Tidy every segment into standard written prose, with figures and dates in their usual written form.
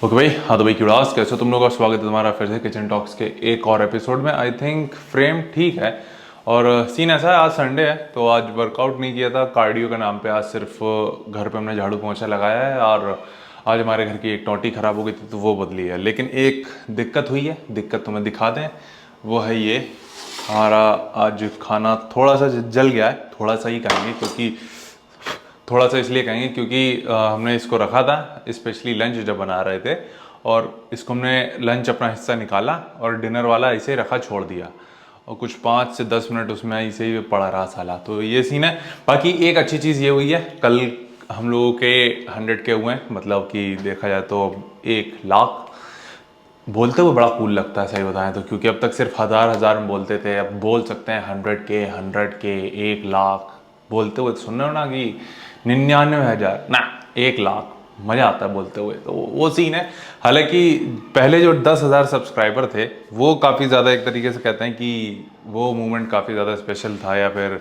Okay भाई, हाँ तो भाई क्यूड़ास कैसे हो तुम लोग, का स्वागत है तुम्हारा फिर से किचन टॉक्स के एक और एपिसोड में। आई थिंक फ्रेम ठीक है और सीन ऐसा है, आज संडे है तो आज वर्कआउट नहीं किया था कार्डियो के नाम पे। आज सिर्फ घर पे हमने झाड़ू पोंछा लगाया है और आज हमारे घर की एक टोटी खराब हो गई थी तो वो बदली है। लेकिन एक दिक्कत हुई है, दिक्कत तुम्हें दिखा दें, वो है ये हमारा आज खाना थोड़ा सा जल गया है। थोड़ा सा ही कहेंगे क्योंकि थोड़ा सा इसलिए कहेंगे क्योंकि हमने इसको रखा था स्पेशली लंच जब बना रहे थे और इसको हमने लंच अपना हिस्सा निकाला और डिनर वाला ऐसे ही रखा छोड़ दिया और कुछ 5 से 10 मिनट उसमें ऐसे ही पड़ा रहा साला। तो ये सीन है। बाकी एक अच्छी चीज़ ये हुई है, कल हम लोगों के 100 के हुए हैं, मतलब कि देखा जाए तो 1 लाख बोलते हुए बड़ा कूल लगता है सही बताएं तो, क्योंकि अब तक सिर्फ हज़ार हज़ार में बोलते थे, अब बोल सकते हैं 100 के 1 लाख बोलते हुए। सुन रहे हो ना कि 99,000 ना 1 लाख, मज़ा आता है बोलते हुए। तो वो सीन है। हालांकि पहले जो 10,000 सब्सक्राइबर थे वो काफ़ी ज़्यादा एक तरीके से कहते हैं कि वो मूवमेंट काफ़ी ज़्यादा स्पेशल था या फिर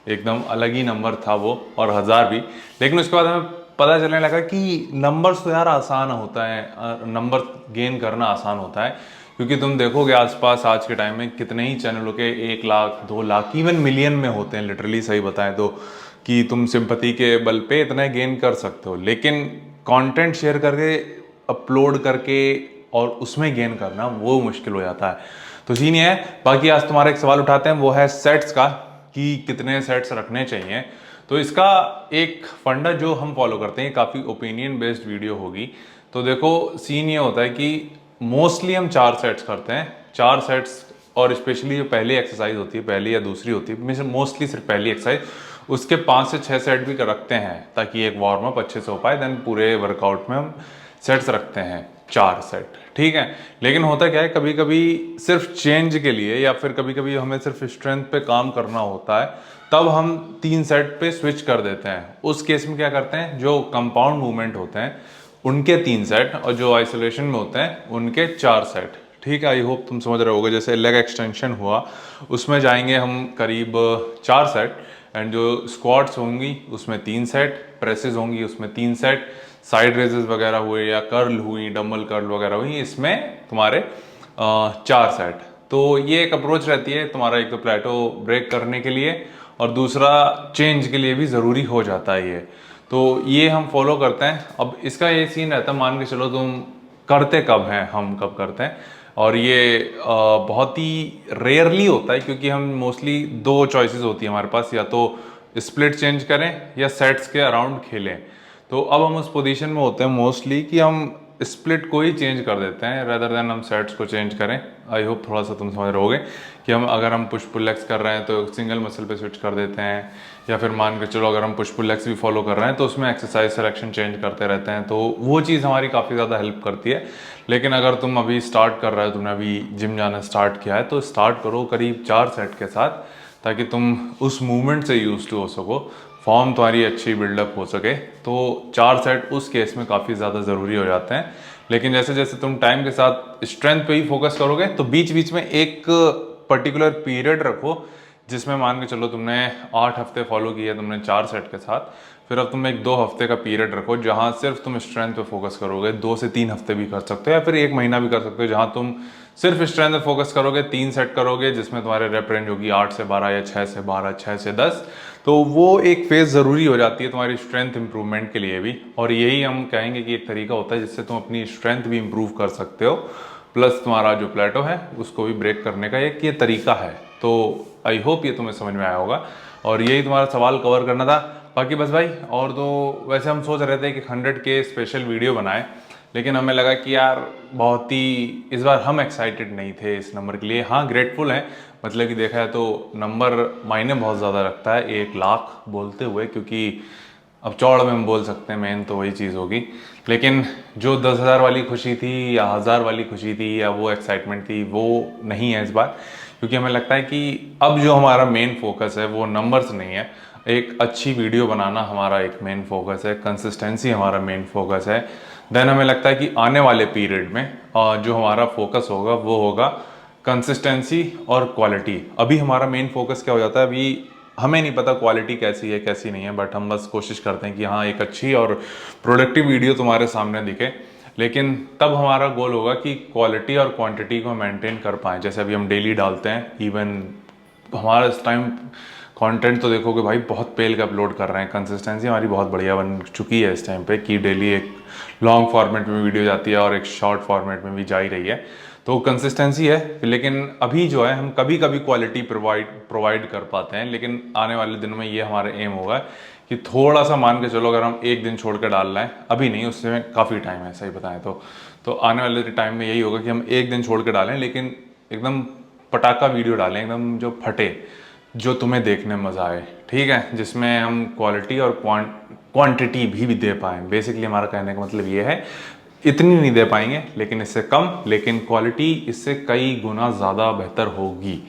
एकदम अलग ही नंबर था वो, और 1000 भी। लेकिन उसके बाद हमें पता चलने लगा कि नंबर्स तो यार आसान होता है, नंबर गेन करना आसान होता है। क्योंकि तुम देखोगे आसपास आज के टाइम में कितने ही चैनलों के 1 लाख 2 लाख इवन मिलियन में होते हैं, लिटरली सही बताएं तो, कि तुम सिंपैथी के बल पे इतना गेन कर सकते हो। लेकिन कंटेंट शेयर करके अपलोड करके और उसमें गेन करना वो मुश्किल हो जाता है। तो सीन ये है। बाकी आज तुम्हारा एक सवाल उठाते हैं, वो है सेट्स का, कि कितने सेट्स रखने चाहिए। तो इसका एक फंडा जो हम फॉलो करते हैं, काफ़ी ओपिनियन बेस्ड वीडियो होगी। तो देखो सीन ये होता है कि मोस्टली हम 4 सेट्स करते हैं, 4 सेट्स। और स्पेशली जो पहली एक्सरसाइज होती है, पहली या दूसरी होती है, मोस्टली सिर्फ पहली एक्सरसाइज, उसके 5 से 6 सेट भी रखते हैं ताकि एक वार्म अप अच्छे से हो पाए। देन पूरे वर्कआउट में हम सेट्स रखते हैं 4 सेट, ठीक है। लेकिन होता क्या है, कभी कभी सिर्फ चेंज के लिए या फिर कभी कभी हमें सिर्फ स्ट्रेंथ पे काम करना होता है, तब हम 3 सेट पे स्विच कर देते हैं। उस केस में क्या करते हैं, जो कंपाउंड मूवमेंट होते हैं उनके 3 सेट और जो आइसोलेशन में होते हैं उनके 4 सेट, ठीक है। आई होप तुम समझ रहे होगे। जैसे लेग एक्सटेंशन हुआ, उसमें जाएंगे हम करीब 4 सेट, एंड जो स्क्वाट्स होंगी उसमें 3 सेट, प्रेसेस होंगी उसमें 3 सेट, साइड रेजेस वगैरह हुए या कर्ल हुई, डम्बल कर्ल वगैरह हुई, इसमें तुम्हारे 4 सेट। तो ये एक अप्रोच रहती है तुम्हारा, एक तो प्लेटो ब्रेक करने के लिए और दूसरा चेंज के लिए भी ज़रूरी हो जाता है ये। तो ये हम फॉलो करते हैं। अब इसका ये सीन रहता है, मान के चलो तुम करते कब हैं, हम कब करते हैं, और ये बहुत ही रेयरली होता है क्योंकि हम मोस्टली 2 चॉइसेस होती है हमारे पास, या तो स्प्लिट चेंज करें या सेट्स के अराउंड खेलें। तो अब हम उस पोजीशन में होते हैं मोस्टली कि हम स्प्लिट को ही चेंज कर देते हैं रेदर देन हम सेट्स को चेंज करें। आई होप थोड़ा सा तुम समझ रहोगे कि अगर हम पुश पुल लेग्स कर रहे हैं तो सिंगल मसल पे स्विच कर देते हैं, या फिर मान के चलो अगर हम पुश पुल लेग्स भी फॉलो कर रहे हैं तो उसमें एक्सरसाइज सिलेक्शन चेंज करते रहते हैं। तो वो चीज़ हमारी काफ़ी ज़्यादा हेल्प करती है। लेकिन अगर तुम अभी स्टार्ट कर रहे हो, तुमने अभी जिम जाना स्टार्ट किया है, तो स्टार्ट करो करीब 4 सेट के साथ, ताकि तुम उस मूवमेंट से यूज टू हो सको, फॉर्म तुम्हारी अच्छी बिल्डअप हो सके। तो 4 सेट उस केस में काफ़ी ज़्यादा ज़रूरी हो जाते हैं। लेकिन जैसे जैसे तुम टाइम के साथ स्ट्रेंथ पे ही फोकस करोगे, तो बीच बीच में एक पर्टिकुलर पीरियड रखो जिसमें मान के चलो तुमने 8 हफ्ते फॉलो किए तुमने 4 सेट के साथ, फिर अब तुम एक 2 हफ्ते का पीरियड रखो जहां सिर्फ तुम स्ट्रेंथ पे फोकस करोगे। 2 से 3 हफ्ते भी कर सकते हो या फिर 1 महीना भी कर सकते हो, जहां तुम सिर्फ स्ट्रेंथ पे फोकस करोगे। 3 सेट करोगे जिसमें तुम्हारे रेप रेंज होगी 8 से 12 या 6 से 12, 6 से 10। तो वो एक फेज ज़रूरी हो जाती है तुम्हारी स्ट्रेंथ इंप्रूवमेंट के लिए भी, और यही हम कहेंगे कि एक तरीका होता है जिससे तुम अपनी स्ट्रेंथ भी इंप्रूव कर सकते हो, प्लस तुम्हारा जो प्लेटो है उसको भी ब्रेक करने का एक ये तरीका है। तो आई होप ये तुम्हें समझ में आया होगा और यही तुम्हारा सवाल कवर करना था। बाकी बस भाई, और तो वैसे हम सोच रहे थे कि 100 के स्पेशल वीडियो बनाए, लेकिन हमें लगा कि यार बहुत ही इस बार हम एक्साइटेड नहीं थे इस नंबर के लिए। हाँ ग्रेटफुल हैं, मतलब कि देखा जाए तो नंबर मायने बहुत ज़्यादा रखता है 1 लाख बोलते हुए, क्योंकि अब चौड़ में हम बोल सकते हैं मेन तो वही चीज़ होगी। लेकिन जो 10,000 वाली खुशी थी या 1000 वाली खुशी थी या वो एक्साइटमेंट थी, वो नहीं है इस बार। क्योंकि हमें लगता है कि अब जो हमारा मेन फोकस है वो नंबर्स नहीं है, एक अच्छी वीडियो बनाना हमारा एक मेन फोकस है, कंसिस्टेंसी हमारा मेन फोकस है। देन हमें लगता है कि आने वाले पीरियड में जो हमारा फोकस होगा वो होगा कंसिस्टेंसी और क्वालिटी। अभी हमारा मेन फोकस क्या हो जाता है, अभी हमें नहीं पता क्वालिटी कैसी है कैसी नहीं है, बट हम बस कोशिश करते हैं कि हाँ एक अच्छी और प्रोडक्टिव वीडियो तुम्हारे सामने दिखे। लेकिन तब हमारा गोल होगा कि क्वालिटी और क्वांटिटी को मेंटेन कर पाएँ। जैसे अभी हम डेली डालते हैं, इवन हमारा इस टाइम कंटेंट तो देखोगे भाई बहुत पेल का अपलोड कर रहे हैं। कंसिस्टेंसी हमारी बहुत बढ़िया बन चुकी है इस टाइम पे कि डेली एक लॉन्ग फॉर्मेट में वीडियो जाती है और एक शॉर्ट फॉर्मेट में भी जा ही रही है, तो कंसिस्टेंसी है। लेकिन अभी जो है हम कभी कभी क्वालिटी प्रोवाइड कर पाते हैं, लेकिन आने वाले दिनों में ये हमारा एम होगा कि थोड़ा सा मान के चलो, अगर हम एक दिन छोड़ कर डाल रहे हैं, अभी नहीं, उससे काफ़ी टाइम है सही बताएं तो आने वाले टाइम में यही होगा कि हम एक दिन छोड़ के डालें, लेकिन एकदम पटाखा वीडियो डालें, एकदम जो फटे, जो तुम्हें देखने में मज़ा आए, ठीक है, जिसमें हम क्वालिटी और क्वांटिटी भी दे पाएँ। बेसिकली हमारा कहने का मतलब ये है, इतनी नहीं दे पाएंगे लेकिन इससे कम, लेकिन क्वालिटी इससे कई गुना ज़्यादा बेहतर होगी।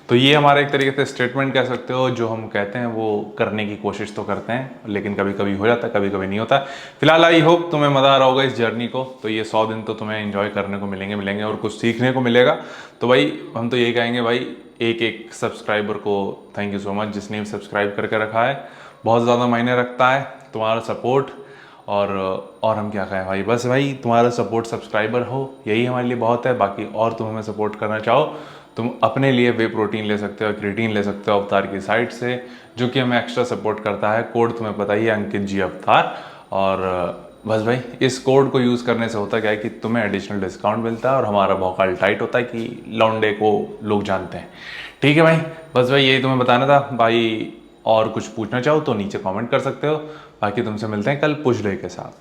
तो ये हमारा एक तरीके से स्टेटमेंट कह सकते हो, जो हम कहते हैं वो करने की कोशिश तो करते हैं, लेकिन कभी कभी हो जाता है, कभी कभी नहीं होता। फिलहाल आई होप तुम्हें मज़ा आ रहा होगा इस जर्नी को। तो ये 100 दिन तो तुम्हें एंजॉय करने को मिलेंगे और कुछ सीखने को मिलेगा। तो भाई हम तो यही कहेंगे भाई, एक एक सब्सक्राइबर को थैंक यू सो मच, जिसने भी सब्सक्राइब करके रखा है। बहुत ज़्यादा मायने रखता है तुम्हारा सपोर्ट। और हम क्या कहें भाई, बस भाई तुम्हारा सपोर्ट, सब्सक्राइबर हो, यही हमारे लिए बहुत है। बाकी और तुम हमें सपोर्ट करना चाहो, तुम अपने लिए वे प्रोटीन ले सकते हो, क्रिएटिन ले सकते हो अवतार की साइट से, जो कि हमें एक्स्ट्रा सपोर्ट करता है। कोड तुम्हें पता ही है, अंकित जी अवतार। और बस भाई इस कोड को यूज़ करने से होता क्या है कि तुम्हें एडिशनल डिस्काउंट मिलता है और हमारा भौकाल टाइट होता है कि लौंडे को लोग जानते हैं। ठीक है भाई, बस भाई यही तुम्हें बताना था भाई। और कुछ पूछना चाहो तो नीचे कमेंट कर सकते हो। बाकी तुमसे मिलते हैं कल पुश डे के साथ।